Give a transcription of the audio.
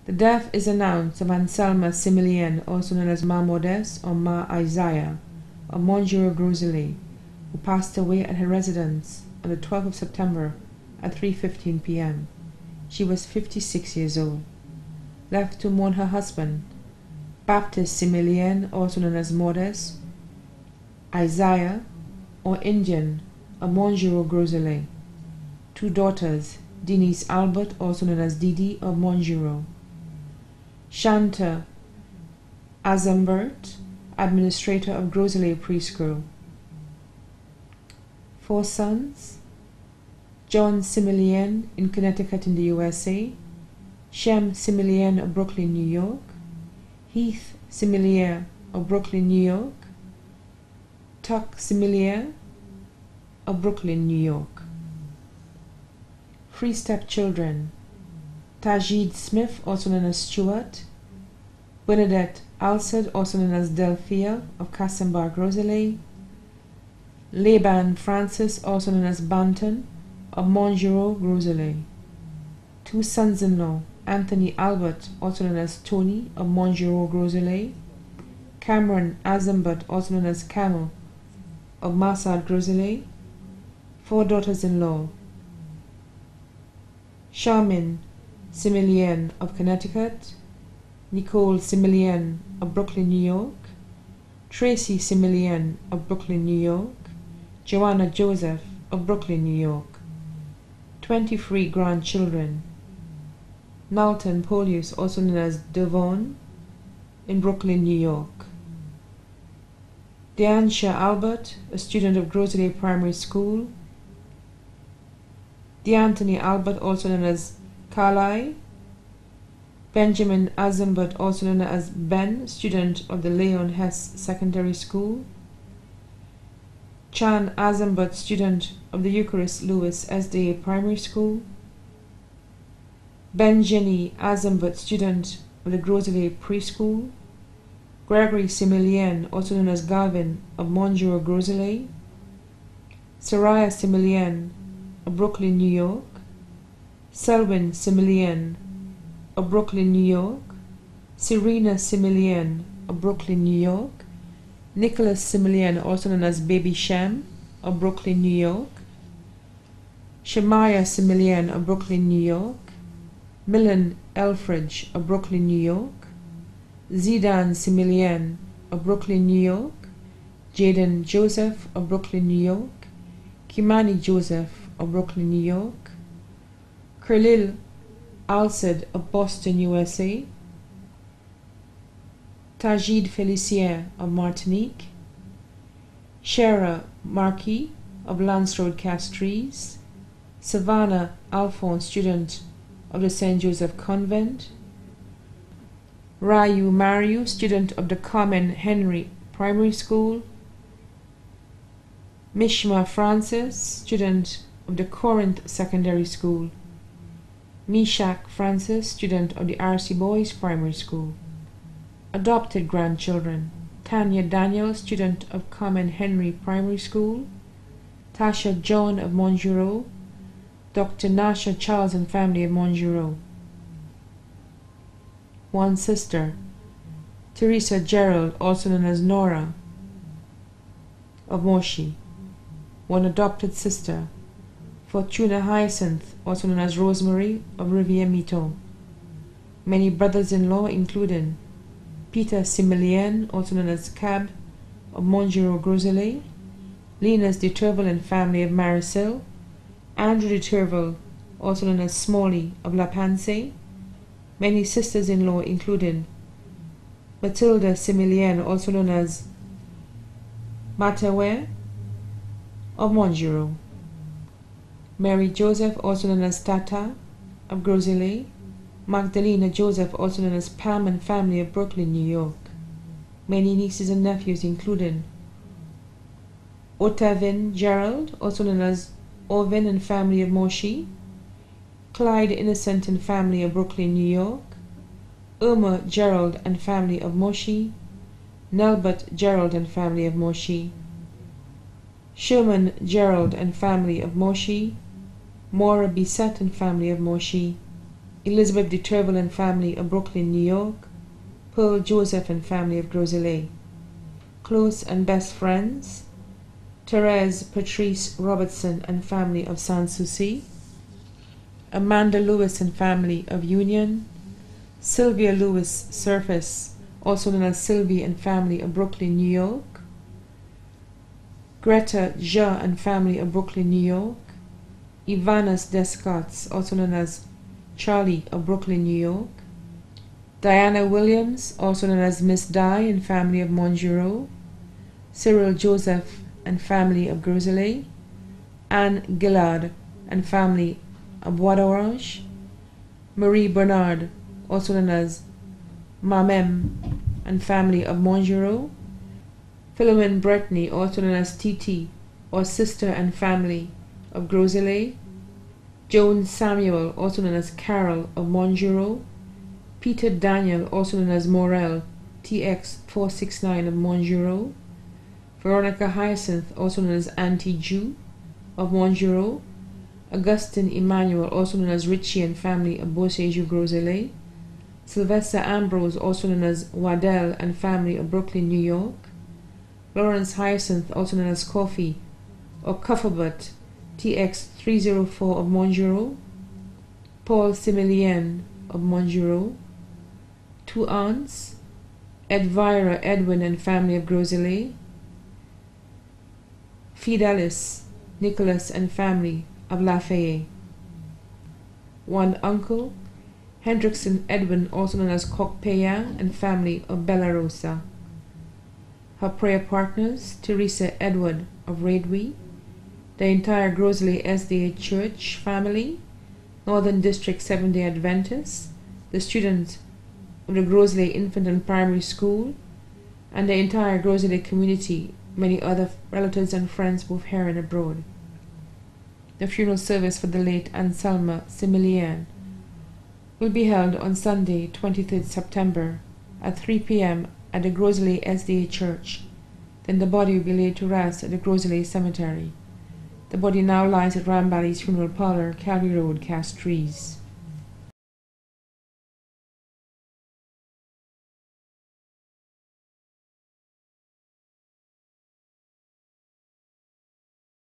The death is announced of Anselma Similien, also known as Ma Modeste or Ma Isaiah, of Montjuro-Groseilliers, who passed away at her residence on the 12th of September at 3:15 p.m. She was 56 years old. Left to mourn her husband, Baptiste Similien, also known as Modeste, Isaiah, or Indian, of Montjuro-Groseilliers. Two daughters, Denise Albert, also known as Didi, of Montjuro. Shanta Azambert, administrator of Groseilliers Preschool. Four sons: John Similien in Connecticut in the USA, Shem Similien of Brooklyn, New York, Heath Similien of Brooklyn, New York, Tuck Similien of Brooklyn, New York. Three stepchildren: Tajid Smith, also known as Stuart, Bernadette Alsed, also known as Delphia, of Cassenbar-Groseilliers, Laban Francis, also known as Banton, of Montjuro-Groseilliers. Two sons-in-law: Anthony Albert, also known as Tony, of Montjuro-Groseilliers, Cameron Azambert, also known as Camel, of Massard-Groseilliers. Four daughters-in-law: Charmin Similien of Connecticut, Nicole Similien of Brooklyn, New York, Tracy Similien of Brooklyn, New York, Joanna Joseph of Brooklyn, New York. 23 grandchildren: Nalton Polius, also known as Devon, in Brooklyn, New York, Deansha Albert, a student of Groseilliers Primary School, DeAnthony Albert, also known as Carly, Benjamin Azambert, also known as Ben, student of the Leon Hess Secondary School, Chan Azambert, student of the Eucharist Lewis SDA Primary School, Benjeni Azambert, student of the Groseilliers Preschool, Gregory Similien, also known as Gavin, of Montjuro-Groseilliers, Soraya Similien of Brooklyn, New York, Selwyn Similien of Brooklyn, New York, Serena Similien of Brooklyn, New York, Nicholas Similien, also known as Baby Shem, of Brooklyn, New York, Shemaiah Similien of Brooklyn, New York, Millen Elfridge of Brooklyn, New York, Zidan Similien of Brooklyn, New York, Jaden Joseph of Brooklyn, New York, Kimani Joseph of Brooklyn, New York, Khalil Alsed of Boston, USA, Tajid Felicien of Martinique, Shara Marquis of Lance Road, Castries, Savannah Alphonse, student of the St. Joseph Convent, Rayu Mariu, student of the Carmen Henry Primary School, Mishma Francis, student of the Corinth Secondary School, Mishak Francis, student of the RC Boys Primary School. Adopted grandchildren: Tanya Daniel, student of Carmen Henry Primary School, Tasha John of Montjuro, Dr. Nasha Charles and family of Montjuro. One sister: Teresa Gerald, also known as Nora, of Moshi. One adopted sister: Fortuna Hyacinth, also known as Rosemary, of Rivière-Mito. Many brothers-in-law, including Peter Similien, also known as Cab, of Montjuro-Groseilliers, Linus de Turville and family of Marisil, Andrew de Turville, also known as Smalley, of La Panse. Many sisters-in-law, including Matilda Similien, also known as Matawe, of Montjuro. Mary Joseph, also known as Tata, of Groseilliers, Magdalena Joseph, also known as Pam and family of Brooklyn, New York. Many nieces and nephews, including Otavin Gerald, also known as Ovin and family of Moshi, Clyde Innocent and family of Brooklyn, New York, Irma Gerald and family of Moshi, Nelbert Gerald and family of Moshi, Sherman Gerald and family of Moshi, Maura Bissett and family of Moshi, Elizabeth de Turville and family of Brooklyn, New York. Pearl Joseph and family of Groseilliers. Close and best friends: Therese Patrice Robertson and family of Sans Souci. Amanda Lewis and family of Union. Sylvia Lewis Surface, also known as Sylvie and family of Brooklyn, New York. Greta Ja and family of Brooklyn, New York. Ivanus Descotts, also known as Charlie of Brooklyn, New York. Diana Williams, also known as Miss Di and family of Montgiro. Cyril Joseph and family of Groseilliers. Anne Gillard and family of Bois d'Orange. Marie Bernard, also known as Mamem and family of Montgiro. Philomene Brittany, also known as Titi or sister and family of Groseilliers. Joan Samuel, also known as Carol of Montgiro. Peter Daniel, also known as Morel, TX469 of Montgiro. Veronica Hyacinth, also known as Auntie Jew of Montgiro. Augustine Emmanuel, also known as Richie and family of Beausejour Groseilliers. Sylvester Ambrose, also known as Waddell and family of Brooklyn, New York. Lawrence Hyacinth, also known as Coffee or Cufferbutt, TX304 of Montgiro. Paul Similien of Montgiro. Two aunts: Edvira Edwin and family of Groseilliers. Fidelis Nicholas and family of Lafayette. One uncle: Hendrickson Edwin, also known as Cockpayan and family of Bellarosa. Her prayer partners: Teresa Edward of Radwy. The entire Groseilliers SDA Church family, Northern District Seventh-day Adventists, the students of the Groseilliers Infant and Primary School, and the entire Groseilliers community, many other relatives and friends both here and abroad. The funeral service for the late Anselma Similien will be held on Sunday, 23rd September at 3 p.m. at the Groseilliers SDA Church. Then the body will be laid to rest at the Groseilliers Cemetery. The body now lies at Rambally's Funeral Parlor, Calgary Road, Castries.